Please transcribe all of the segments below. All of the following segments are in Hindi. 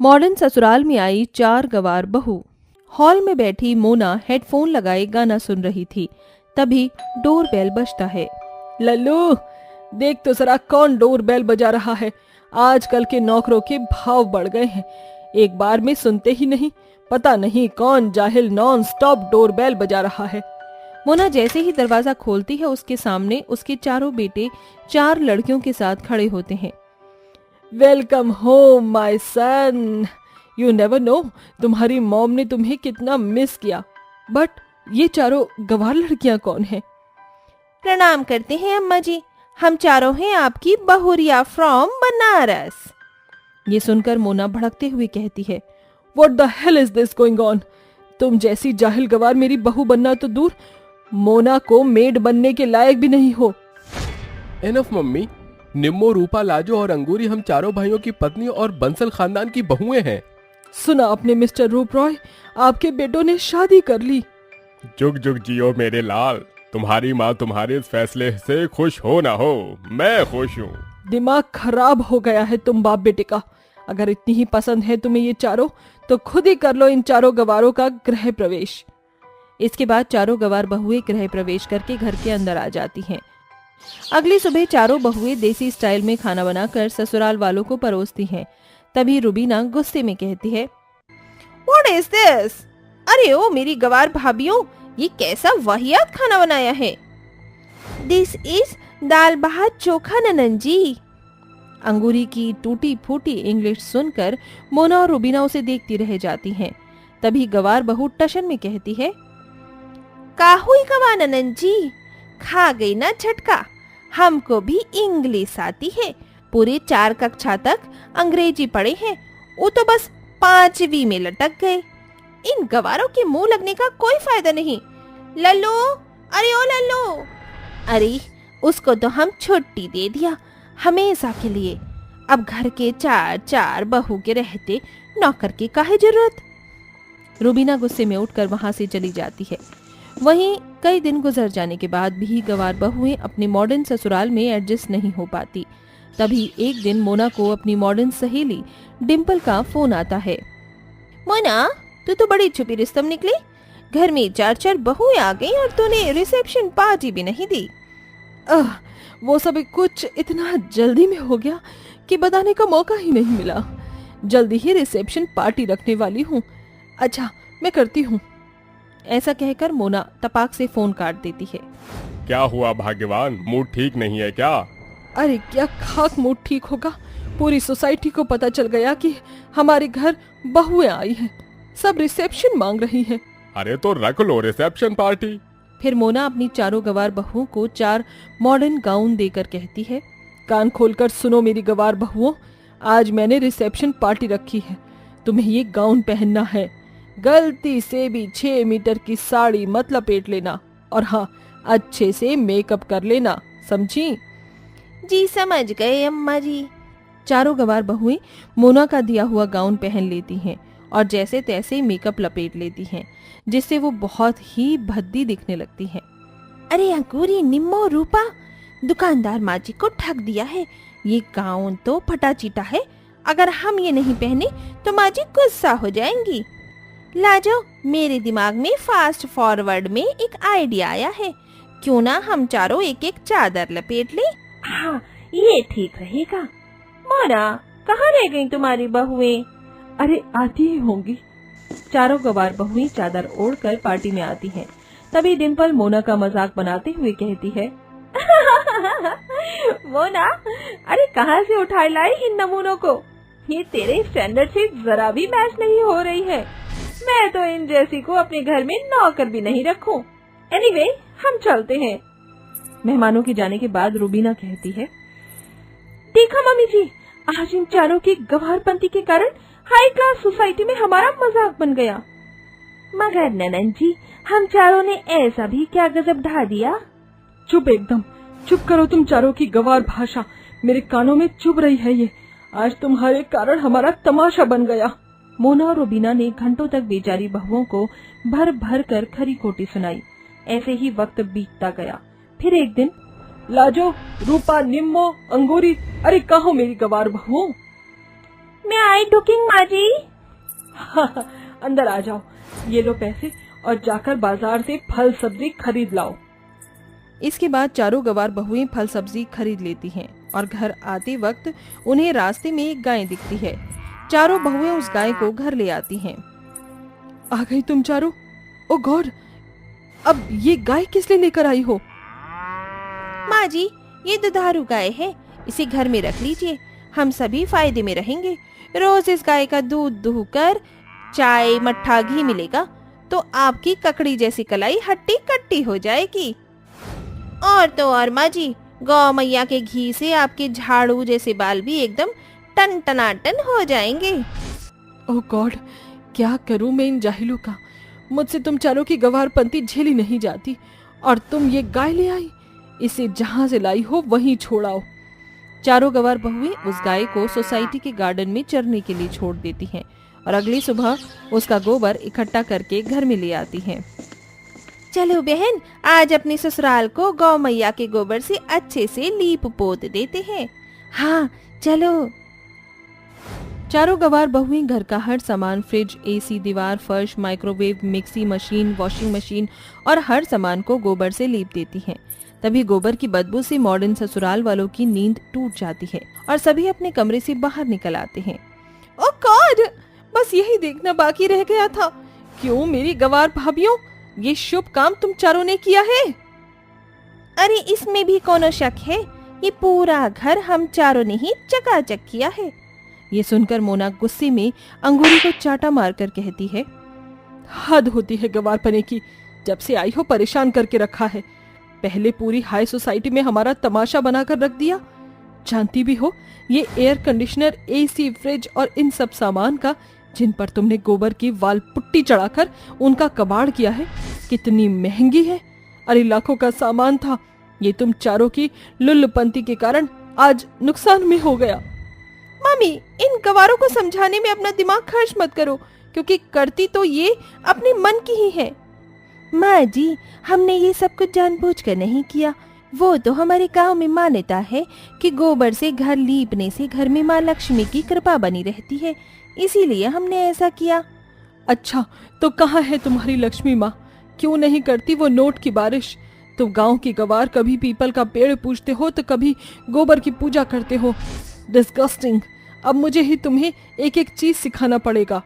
मॉडर्न ससुराल में आई 4 गंवार बहू। हॉल में बैठी मोना हेडफोन लगाए गाना सुन रही थी। तभी डोरबेल बजता है। लल्लू, देख तो जरा कौन डोरबेल बजा रहा है। आजकल के नौकरों के भाव बढ़ गए हैं, एक बार में सुनते ही नहीं। पता नहीं कौन जाहिल नॉन स्टॉप डोरबेल बजा रहा है। मोना जैसे ही दरवाजा खोलती है, उसके सामने उसके चारों बेटे 4 लड़कियों के साथ खड़े होते हैं। Welcome home my son. You never know तुम्हारी मॉम ने तुम्हें कितना मिस किया। बट ये चारों गंवार लड़कियां कौन हैं? प्रणाम करते हैं अम्मा जी, हम चारों हैं आपकी बहुरिया फ्रॉम बनारस। ये सुनकर मोना भड़कते हुए कहती है, what the hell is this going on? तुम जैसी जाहिल गंवार मेरी बहू बनना तो दूर, मोना को मेड बनने के लायक भी नहीं हो। एनफ मम्मी, निम्मो, रूपा, लाजो और अंगूरी हम चारों भाइयों की पत्नी और बंसल खानदान की बहुएं हैं। सुना आपने मिस्टर रूप रॉय, आपके बेटों ने शादी कर ली। जुग जुग जियो मेरे लाल, तुम्हारी माँ तुम्हारे इस फैसले से खुश हो ना हो, मैं खुश हूँ। दिमाग खराब हो गया है तुम बाप बेटे का। अगर इतनी ही पसंद है तुम्हें ये चारों, तो खुद ही कर लो इन चारों गंवारों का गृह प्रवेश। इसके बाद चारों गंवार बहुएं गृह प्रवेश करके घर के अंदर आ जाती हैं। अगली सुबह चारों बहुएं देसी स्टाइल में खाना बनाकर ससुराल वालों को परोसती हैं। तभी रुबीना गुस्से में कहती है, What is this? अरे ओ मेरी गंवार भाभियों, ये कैसा वाहियात खाना बनाया है। This is दाल भात चोखा ननन जी। अंगूरी की टूटी फूटी इंग्लिश सुनकर मोना और रुबीना उसे देखती रह जाती हैं। तभी गंवार बहू टशन में कहती है, काहुई गवा ननन जी, खा गई ना झटका। हमको भी इंग्लिश आती है, पूरे 4 कक्षा तक अंग्रेजी पढ़े हैं, वो तो बस 5वीं में लटक गए। इन गवारों के मुंह लगने का कोई फायदा नहीं। लल्लू, अरे ओ लल्लू, अरे उसको तो हम छुट्टी दे दिया हमेशा के लिए। अब घर के 4 बहू के रहते नौकर की काहे जरूरत। रुबीना गुस्से में उठकर वहां से चली जाती है। वहीं कई दिन गुजर जाने के बाद भी गंवार बहुएं अपने मॉडर्न ससुराल में एडजस्ट नहीं हो पाती। तभी एक दिन मोना को अपनी मॉडर्न सहेली डिम्पल का फोन आता है। मोना, तू तो बड़ी छुपी रिस्तम निकली। घर में 4 बहुएं आ गई और तूने रिसेप्शन पार्टी भी नहीं दी। वो सब कुछ इतना जल्दी में हो गया कि बताने का मौका ही नहीं मिला। जल्दी ही रिसेप्शन पार्टी रखने वाली हूँ। अच्छा, मैं करती हूँ। ऐसा कहकर मोना तपाक से फोन काट देती है। क्या हुआ भाग्यवान, मूड ठीक नहीं है क्या? अरे क्या खाक मूड ठीक होगा। पूरी सोसाइटी को पता चल गया कि हमारे घर बहुएं आई हैं। सब रिसेप्शन मांग रही हैं। अरे तो रख लो रिसेप्शन पार्टी। फिर मोना अपनी चारों गंवार बहुओं को 4 मॉडर्न गाउन देकर कहती है, कान खोलकर सुनो मेरी गंवार बहुओं, आज मैंने रिसेप्शन पार्टी रखी है। तुम्हें ये गाउन पहनना है। गलती से भी 6 मीटर की साड़ी मत लपेट लेना, और हाँ, अच्छे से मेकअप कर लेना, समझी? जी समझ गए अम्मा जी। चारों गंवार बहुएं मोना का दिया हुआ गाउन पहन लेती हैं और जैसे तैसे मेकअप लपेट लेती हैं, जिससे वो बहुत ही भद्दी दिखने लगती हैं। अरे अंकुरी, निम्मो, रूपा, दुकानदार माँ जी को ठग दिया है। ये गाउन तो फटा चीटा है। अगर हम ये नहीं पहने तो माँ जी गुस्सा हो जाएंगी। लाजो, मेरे दिमाग में फास्ट फॉरवर्ड में एक आइडिया आया है। क्यों ना हम चारों एक एक चादर लपेट ले। हाँ, ये ठीक रहेगा। मोना, कहाँ रह गई तुम्हारी बहुएं? अरे आती ही होंगी। चारों गंवार बहुएं चादर ओढ़कर पार्टी में आती हैं। तभी डिम्पल मोना का मजाक बनाते हुए कहती है, मोना, अरे कहाँ से उठा लाई इन नमूनों को? ये तेरे स्टैंडर्ड से जरा भी मैच नहीं हो रही है। मैं तो इन जैसी को अपने घर में नौकर भी नहीं रखूं। एनीवे, हम चलते हैं। मेहमानों के जाने के बाद रुबीना कहती है, देखा मम्मी जी, आज इन चारों की गंवारपंती के कारण हाई क्लास सोसाइटी में हमारा मजाक बन गया। मगर ननन जी, हम चारों ने ऐसा भी क्या गजब ढा दिया। चुप, एकदम चुप करो तुम चारों की गंवार भाषा। मेरे कानों में चुभ रही है ये। आज तुम्हारे कारण हमारा तमाशा बन गया। मोना और रुबीना ने घंटों तक बेचारी बहुओं को भर भर कर खरी खोटी सुनाई। ऐसे ही वक्त बीतता गया। फिर एक दिन, लाजो, रूपा, निम्मो, अंगूरी, अरे कहाँ मेरी गंवार बहुओं? मैं आई टुकिंग माँ जी। अंदर आ जाओ, ये लो पैसे और जाकर बाजार से फल सब्जी खरीद लाओ। इसके बाद चारों गवार बहुएं फल सब्जी खरीद लेती हैं और घर आते वक्त उन्हें रास्ते में एक गाय दिखती है। चारों बहुएं उस गाय को घर ले आती हैं। आ गई तुम चारों? ओ गॉड, अब ये गाय किस लिए लेकर आई हो? माँ जी, ये दुधारू गाय है, इसे घर में रख लीजिए, हम सभी फायदे में रहेंगे। रोज इस गाय का दूध दूहकर चाय मट्ठा घी मिलेगा तो आपकी ककड़ी जैसी कलाई हट्टी कट्टी हो जाएगी। और तो और माँ जी, गौ मैया के घी से आपके झाड़ू जैसे बाल भी एकदम टन टनाटन हो जाएंगे। ओह गॉड, क्या करूं मैं इन जाहिलों का। मुझसे तुम चारों की गवारपंती झेली नहीं जाती और तुम ये गाय ले आई। इसे जहां से लाई हो वहीं छोड़ाओ। चारों गवार बहुएं उस गाय को सोसाइटी के गार्डन में चरने के लिए छोड़ देती हैं और अगली सुबह उसका गोबर इकट्ठा करके घर में ले आती हैं। चलो बहन, आज अपने ससुराल को गौ मैया के गोबर से अच्छे से लीप पोत देते हैं। हाँ चलो। चारों गवार बहुएं घर का हर सामान, फ्रिज, एसी, दीवार, फर्श, microwave, mixie machine, washing machine और हर सामान को गोबर से लीप देती हैं। तभी गोबर की बदबू से मॉडर्न ससुराल वालों की नींद टूट जाती है और सभी अपने कमरे से बाहर निकल आते हैं। ओह गॉड, बस यही देखना बाकी रह गया था। क्यों मेरी गवार भाभियों, ये शुभ काम तुम चारों ने किया है? अरे इसमें भी कौन शक है, ये पूरा घर हम चारों ने ही चकाचक किया है। ये सुनकर मोना गुस्से में अंगूरी को चाटा मारकर कहती है, हद होती है गवारपने की। जब से आई हो परेशान करके रखा है। पहले पूरी हाई सोसाइटी में हमारा तमाशा बनाकर रख दिया। जानती भी हो, ये एयर कंडीशनर, एसी, फ्रिज और इन सब सामान का जिन पर तुमने गोबर की वाल पुट्टी चढ़ाकर उनका कबाड़ किया है, कितनी महंगी है। अरे लाखों का सामान था। ये तुम चारों की लुल्लपंती के कारण आज नुकसान में हो गया। मम्मी, इन गवारों को समझाने में अपना दिमाग खर्च मत करो, क्योंकि करती तो ये अपने मन की ही है। माँ जी, हमने ये सब कुछ जानबूझकर नहीं किया। वो तो हमारे गांव में मान्यता है कि गोबर से घर लीपने से घर में माँ लक्ष्मी की कृपा बनी रहती है, इसीलिए हमने ऐसा किया। अच्छा, तो कहाँ है तुम्हारी लक्ष्मी माँ? क्यों नहीं करती वो नोट की बारिश? तुम गांव की गवार कभी पीपल का पेड़ पूजते हो तो कभी गोबर की पूजा करते हो। डिस्गस्टिंग। अब मुझे ही तुम्हें एक एक चीज सिखाना पड़ेगा।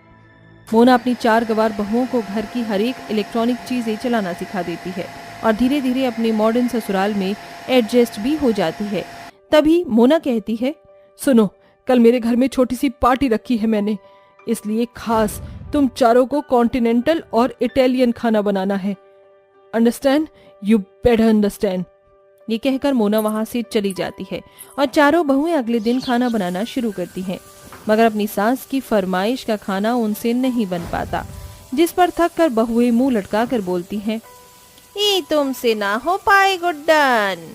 मोना अपनी 4 गवार बहुओं को घर की हर एक इलेक्ट्रॉनिक चीजें चलाना सिखा देती है और धीरे धीरे अपने मॉडर्न ससुराल में एडजस्ट भी हो जाती है। तभी मोना कहती है, सुनो, कल मेरे घर में छोटी सी पार्टी रखी है मैंने, इसलिए खास तुम चारों को कॉन्टिनेंटल और इटालियन खाना बनाना है। अंडरस्टैंड? You better understand. ये कहकर मोना वहां से चली जाती है और चारों बहुएं अगले दिन खाना बनाना शुरू करती हैं, मगर अपनी सास की फरमाइश का खाना उनसे नहीं बन पाता, जिस पर थक कर बहुएं मुंह लटका कर बोलती हैं, ये तुमसे ना हो पाए गुड्डन।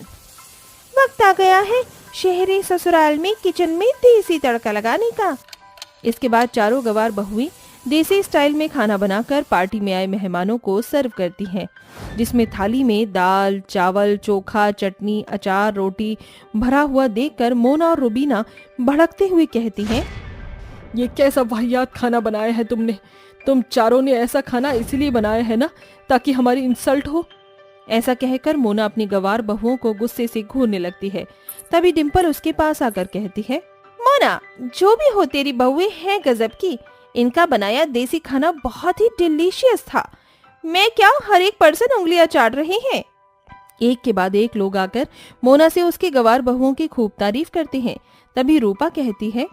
वक्त आ गया है शहरी ससुराल में किचन में देसी तड़का लगाने का। इसके बाद चारों गवार बहुएं देसी स्टाइल में खाना बनाकर पार्टी में आए मेहमानों को सर्व करती हैं, जिसमें थाली में दाल, चावल, चोखा, चटनी, अचार, रोटी भरा हुआ देखकर मोना और रुबीना भड़कते हुए कहती हैं, ये कैसा वाहियात खाना बनाया है तुमने। तुम चारों ने ऐसा खाना इसलिए बनाया है ना, ताकि हमारी इंसल्ट हो। ऐसा कहकर मोना अपनी गवार बहुओं को गुस्से से घूरने लगती है। तभी डिम्पल उसके पास आकर कहती है, मोना, जो भी हो तेरी बहुएं हैं गजब की। इनका बनाया देसी खाना बहुत ही डिलीशियस था। मैं क्या, हर एक पर्सन उंगलियां चाट रहे हैं। एक के बाद एक लोग आकर मोना से उसके गवार बहुओं की खूब तारीफ करते हैं। तभी रूपा कहती है,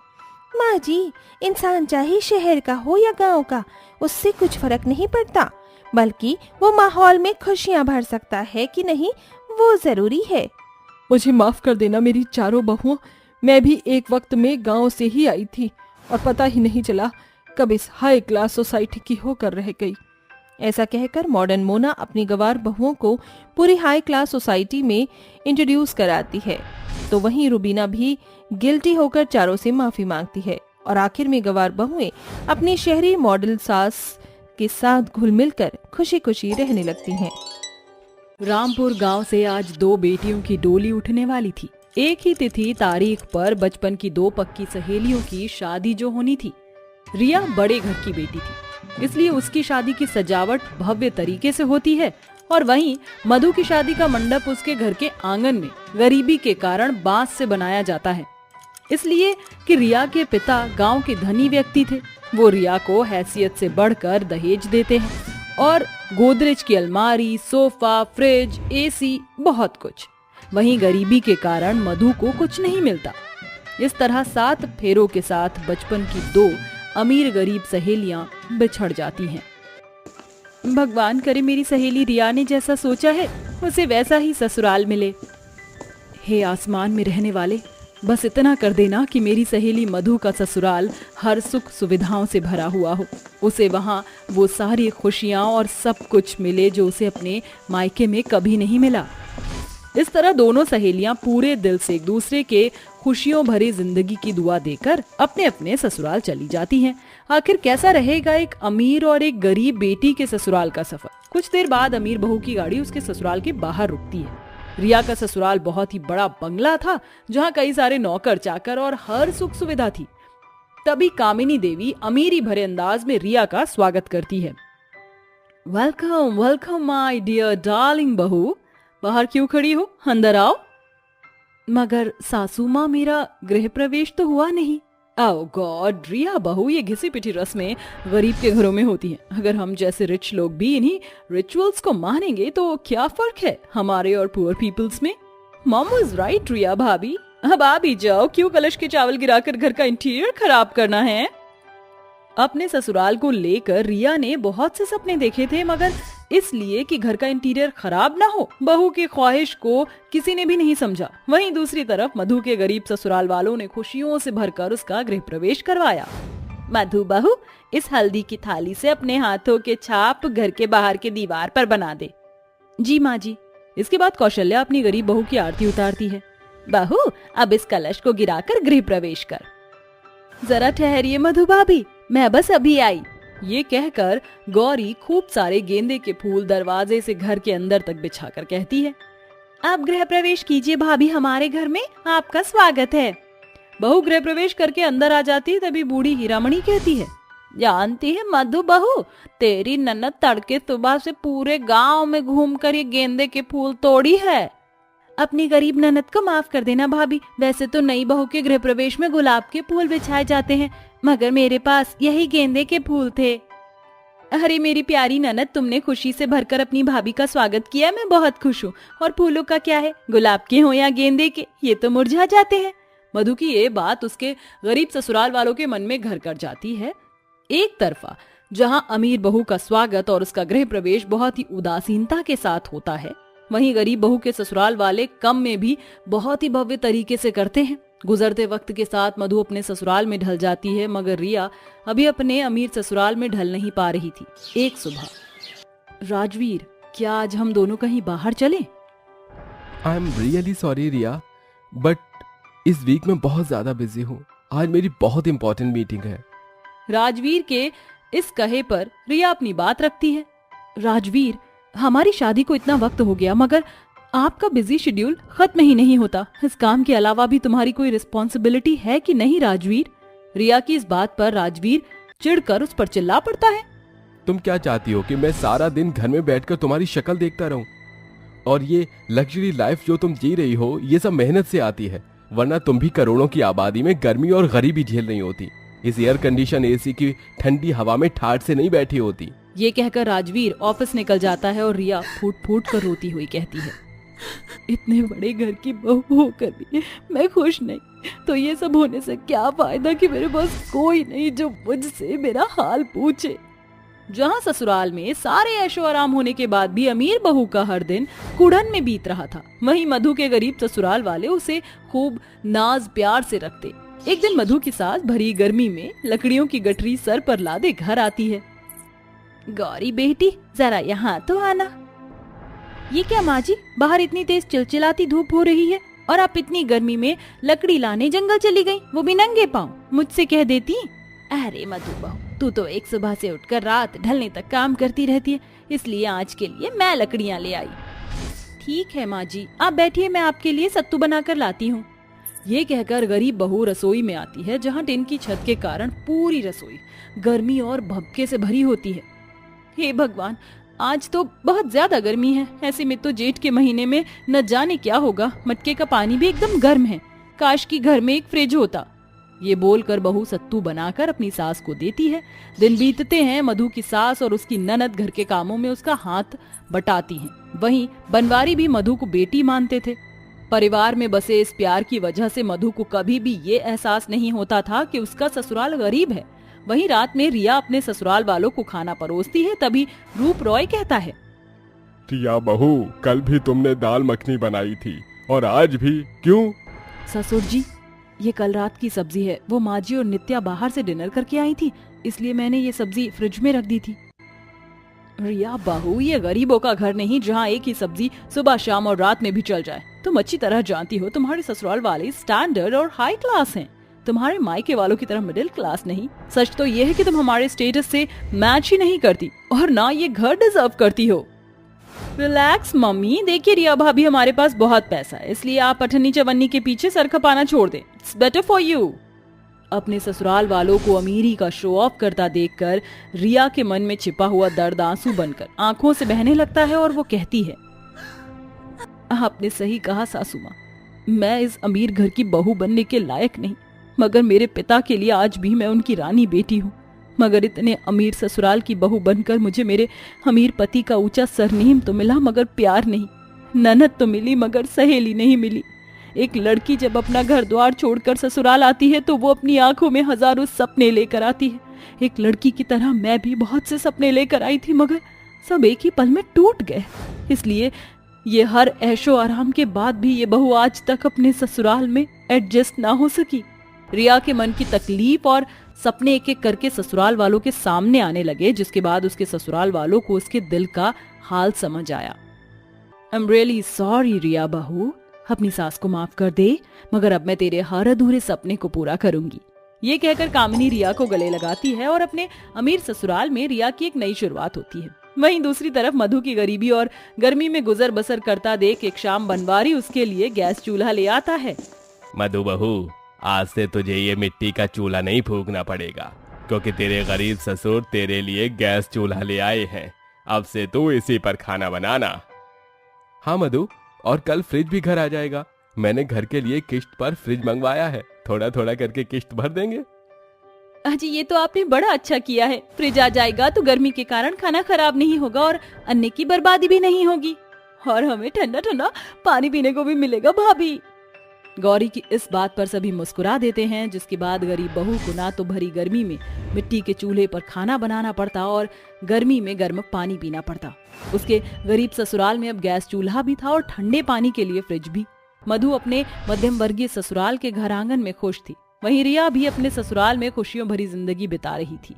माँ जी, इंसान चाहे शहर का हो या गांव का, उससे कुछ फर्क नहीं पड़ता, बल्कि वो माहौल में खुशियाँ भर सकता है कि नहीं, वो जरूरी है। मुझे माफ कर देना मेरी चारों बहुओं। मैं भी एक वक्त में गांव से ही आई थी और पता ही नहीं चला कब इस हाई क्लास सोसाइटी की होकर रह गई। ऐसा कहकर मॉडर्न मोना अपनी गवार बहुओं को पूरी हाई क्लास सोसाइटी में इंट्रोड्यूस कराती है। तो वहीं रुबीना भी गिल्टी होकर चारों से माफी मांगती है और आखिर में गवार बहुएं अपनी शहरी मॉडल सास के साथ घुल मिलकर खुशी खुशी रहने लगती हैं। रामपुर गांव से आज 2 बेटियों की डोली उठने वाली थी। एक ही तिथि तारीख पर बचपन की 2 पक्की सहेलियों की शादी जो होनी थी। रिया बड़े घर की बेटी थी, इसलिए उसकी शादी की सजावट भव्य तरीके से होती है और वहीं मधु की शादी का मंडप उसके घर के आंगन में गरीबी के कारण बांस से बनाया जाता है, इसलिए कि रिया के पिता गांव के धनी व्यक्ति थे। वो रिया को हैसियत से बढ़कर दहेज देते हैं और गोदरेज की अलमारी, सोफा, फ्रिज, एसी, बहुत कुछ। वहीं गरीबी के कारण मधु को कुछ नहीं मिलता। इस तरह 7 फेरों के साथ बचपन की 2 अमीर गरीब सहेलियां बिछड़ जाती हैं। भगवान करे मेरी सहेली रिया ने जैसा सोचा है उसे वैसा ही ससुराल मिले। हे आसमान में रहने वाले, बस इतना कर देना कि मेरी सहेली मधु का ससुराल हर सुख सुविधाओं से भरा हुआ हो। उसे वहाँ वो सारी खुशियाँ और सब कुछ मिले जो उसे अपने मायके में कभी नहीं मिला। इस तरह दोनों सहेलियां पूरे दिल से एक दूसरे के खुशियों भरी जिंदगी की दुआ देकर अपने अपने ससुराल चली जाती हैं। आखिर कैसा रहेगा एक अमीर और एक गरीब बेटी के ससुराल का सफर? कुछ देर बाद अमीर बहू की गाड़ी उसके ससुराल के बाहर रुकती है। रिया का ससुराल बहुत ही बड़ा बंगला था, जहाँ कई सारे नौकर चाकर और हर सुख सुविधा थी। तभी कामिनी देवी अमीरी भरे अंदाज में रिया का स्वागत करती है। Welcome welcome my dear darling बहू, बाहर क्यों खड़ी हो, अंदर आओ। मगर सासू माँ, मेरा गृह प्रवेश तो हुआ नहीं। ओह गॉड रिया बहू, ये घिसी पिटी रस्में गरीब के घरों में होती हैं। अगर हम जैसे रिच लोग भी इन्हीं रिचुअल्स को मानेंगे तो क्या फर्क है हमारे और पुअर पीपल्स में? मॉम वाज राइट रिया भाभी, अब आ भी जाओ, क्यों कलश के चावल गिराकर घर का इंटीरियर खराब करना है। अपने ससुराल को लेकर रिया ने बहुत से सपने देखे थे, मगर इसलिए कि घर का इंटीरियर खराब ना हो, बहू की ख्वाहिश को किसी ने भी नहीं समझा। वहीं दूसरी तरफ मधु के गरीब ससुराल वालों ने खुशियों से भरकर उसका गृह प्रवेश करवाया। मधु बहू, इस हल्दी की थाली से अपने हाथों के छाप घर के बाहर के दीवार पर बना दे। जी माँ जी। इसके बाद कौशल्या अपनी गरीब बहू की आरती उतारती है। बहू, अब इस कलश को गिराकर गृह प्रवेश कर। जरा ठहरिए मधु भाभी, मैं बस अभी आई। ये कहकर गौरी खूब सारे गेंदे के फूल दरवाजे से घर के अंदर तक बिछाकर कहती है, आप गृह प्रवेश कीजिए भाभी, हमारे घर में आपका स्वागत है। बहू गृह प्रवेश करके अंदर आ जाती, तभी बूढ़ी हीरामणि कहती है, जानती है मधु बहू, तेरी ननद तड़के सुबह से पूरे गांव में घूमकर ये गेंदे के फूल तोड़ी है। अपनी गरीब ननद को माफ कर देना भाभी, वैसे तो नई बहू के गृह प्रवेश में गुलाब के फूल बिछाए जाते हैं, मगर मेरे पास यही गेंदे के फूल थे। अरे मेरी प्यारी ननद, तुमने खुशी से भरकर अपनी भाभी का स्वागत किया, मैं बहुत खुश हूँ। और फूलों का क्या है, गुलाब के हो या गेंदे के, ये तो मुरझा जाते हैं। मधु की ये बात उसके गरीब ससुराल वालों के मन में घर कर जाती है। एक तरफा जहाँ अमीर बहू का स्वागत और उसका गृह प्रवेश बहुत ही उदासीनता के साथ होता है, वहीं गरीब बहू के ससुराल वाले कम में भी बहुत ही भव्य तरीके से करते हैं। गुजरते वक्त के साथ मधु अपने ससुराल में ढल जाती है, मगर रिया अभी अपने अमीर ससुराल में ढल नहीं पा रही थी। एक सुबह, राजवीर, क्या आज हम दोनों कहीं बाहर चलें? I am really sorry Riya, but इस वीक में बहुत ज्यादा बिजी हूँ। आज मेरी बहुत इंपॉर्टेंट मीटिंग है। राजवीर के इस कहे पर रिया अपनी बात रखती है। राजवीर, हमारी शादी को इतना वक्त हो गया, मगर आपका बिजी शेड्यूल खत्म ही नहीं होता। इस काम के अलावा भी तुम्हारी कोई रिस्पॉन्सिबिलिटी है कि नहीं राजवीर? रिया की इस बात पर राजवीर चिढ़कर उस पर चिल्ला पड़ता है। तुम क्या चाहती हो कि मैं सारा दिन घर में बैठकर तुम्हारी शक्ल देखता रहूं? और ये लग्जरी लाइफ जो तुम जी रही हो, ये सब मेहनत से आती है, वरना तुम भी करोड़ों की आबादी में गर्मी और गरीबी झेल नहीं होती। इस एयर कंडीशन एसी की ठंडी हवा में ठाठ से नहीं बैठी होती। ये कहकर राजवीर ऑफिस निकल जाता है और रिया फूट फूट कर रोती हुई कहती है, इतने बड़े घर की बहू होकर भी मैं खुश नहीं, तो ये सब होने से क्या फायदा कि मेरे पास कोई नहीं जो मुझसे मेरा हाल पूछे। जहाँ ससुराल में सारे ऐशो आराम होने के बाद भी अमीर बहू का हर दिन कुड़न में बीत रहा था, वहीं मधु के गरीब ससुराल वाले उसे खूब नाज प्यार से रखते। एक दिन मधु की सास भरी गर्मी में लकड़ियों की गठरी सर पर लादे घर आती है। गौरी बेटी, जरा यहाँ तो आना। ये क्या माँ जी, बाहर इतनी तेज चिलचिलाती धूप हो रही है और आप इतनी गर्मी में लकड़ी लाने जंगल चली गई, वो भी नंगे पांव। मुझसे कह देती। अरे मधु बहू, तू तो एक सुबह से उठकर रात ढलने तक काम करती रहती है, इसलिए आज के लिए मैं लकड़ियाँ ले आई। ठीक है माँ जी, आप बैठिए, मैं आपके लिए सत्तू बनाकर लाती हूँ। ये कहकर गरीब बहू रसोई में आती है, जहाँ टिन की छत के कारण पूरी रसोई गर्मी और भभके से भरी होती है। हे भगवान, आज तो बहुत ज्यादा गर्मी है। ऐसे में तो जेठ के महीने में न जाने क्या होगा। मटके का पानी भी एकदम गर्म है। काश की घर में एक फ्रिज होता। ये बोलकर बहू सत्तू बनाकर अपनी सास को देती है। दिन बीतते हैं, मधु की सास और उसकी ननद घर के कामों में उसका हाथ बटाती हैं। वहीं बनवारी भी मधु को बेटी मानते थे। परिवार में बसे इस प्यार की वजह से मधु को कभी भी ये एहसास नहीं होता था कि उसका ससुराल गरीब है। वहीं रात में रिया अपने ससुराल वालों को खाना परोसती है, तभी रूप रॉय कहता है, रिया बहू, कल भी तुमने दाल मखनी बनाई थी और आज भी क्यों? ससुर जी, ये कल रात की सब्जी है। वो माँ जी और नित्या बाहर से डिनर करके आई थी, इसलिए मैंने ये सब्जी फ्रिज में रख दी थी। रिया बहू, ये गरीबों का घर नहीं जहाँ एक ही सब्जी सुबह शाम और रात में भी चल जाए। तुम अच्छी तरह जानती हो तुम्हारे ससुराल वाले स्टैंडर्ड और हाई क्लास हैं। तुम्हारे मायके वालों की तरह मिडिल क्लास नहीं। सच तो ये है कि तुम हमारे स्टेटस से मैच ही नहीं करती और ना ये घर डिजर्व करती हो। रिलैक्स मम्मी, देखिए रिया भाभी, हमारे पास बहुत पैसा है, इसलिए आप अठन्नी चवन्नी के पीछे सर खपाना छोड़ दें। It's better for you. अपने ससुराल वालों को अमीरी का शो ऑफ करता देखकर रिया के मन में छिपा हुआ दर्द आंसू बनकर आंखों से बहने लगता है और वो कहती है, आपने सही कहा सासू माँ, मैं इस अमीर घर की बहू बनने के लायक नहीं, मगर मेरे पिता के लिए आज भी मैं उनकी रानी बेटी हूँ। मगर इतने अमीर ससुराल की बहू बनकर मुझे मेरे अमीर पति का ऊंचा सरनेम तो मिला, मगर प्यार नहीं। ननद तो मिली, मगर सहेली नहीं मिली। एक लड़की जब अपना घर द्वार छोड़कर ससुराल आती है तो वो अपनी आंखों में हजारों सपने लेकर आती है। एक लड़की की तरह मैं भी बहुत से सपने लेकर आई थी, मगर सब एक ही पल में टूट गए। इसलिए ये हर ऐशो आराम के बाद भी ये बहू आज तक अपने ससुराल में एडजस्ट ना हो सकी। रिया के मन की तकलीफ और सपने एक एक करके ससुराल वालों के सामने आने लगे, जिसके बाद उसके ससुराल वालों को उसके दिल का हाल समझ आया। आई एम रियली सॉरी रिया बहू, अपनी सास को माफ कर दे, मगर अब मैं तेरे हर अधूरे सपने को पूरा करूंगी। ये कहकर कामिनी रिया को गले लगाती है और अपने अमीर ससुराल में रिया की एक नई शुरुआत होती है। वहीं दूसरी तरफ मधु की गरीबी और गर्मी में गुजर बसर करता देख एक शाम बनवारी उसके लिए गैस चूल्हा ले आता है। मधु बहू, आज से तुझे ये मिट्टी का चूल्हा नहीं फूकना पड़ेगा, क्योंकि तेरे गरीब ससुर तेरे लिए गैस चूल्हा ले आए हैं। अब से तू इसी पर खाना बनाना। हाँ मधु, और कल फ्रिज भी घर आ जाएगा। मैंने घर के लिए किश्त पर फ्रिज मंगवाया है, थोड़ा थोड़ा करके किश्त भर देंगे। अजी, ये तो आपने बड़ा अच्छा किया है। फ्रिज आ जाएगा तो गर्मी के कारण खाना खराब नहीं होगा और अन्न की बर्बादी भी नहीं होगी, और हमें ठंडा ठंडा पानी पीने को भी मिलेगा। भाभी, गौरी की इस बात पर सभी मुस्कुरा देते हैं, जिसके बाद गरीब बहू को ना तो भरी गर्मी में मिट्टी के चूल्हे पर खाना बनाना पड़ता और गर्मी में गर्म पानी पीना पड़ता। उसके गरीब ससुराल में अब गैस चूल्हा भी था और ठंडे पानी के लिए फ्रिज भी। मधु अपने मध्यम वर्गीय ससुराल के घर आंगन में खुश थी। वहीं रिया भी अपने ससुराल में खुशियों भरी जिंदगी बिता रही थी।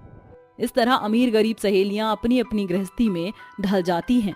इस तरह अमीर गरीब सहेलियां अपनी अपनी गृहस्थी में ढल जाती हैं।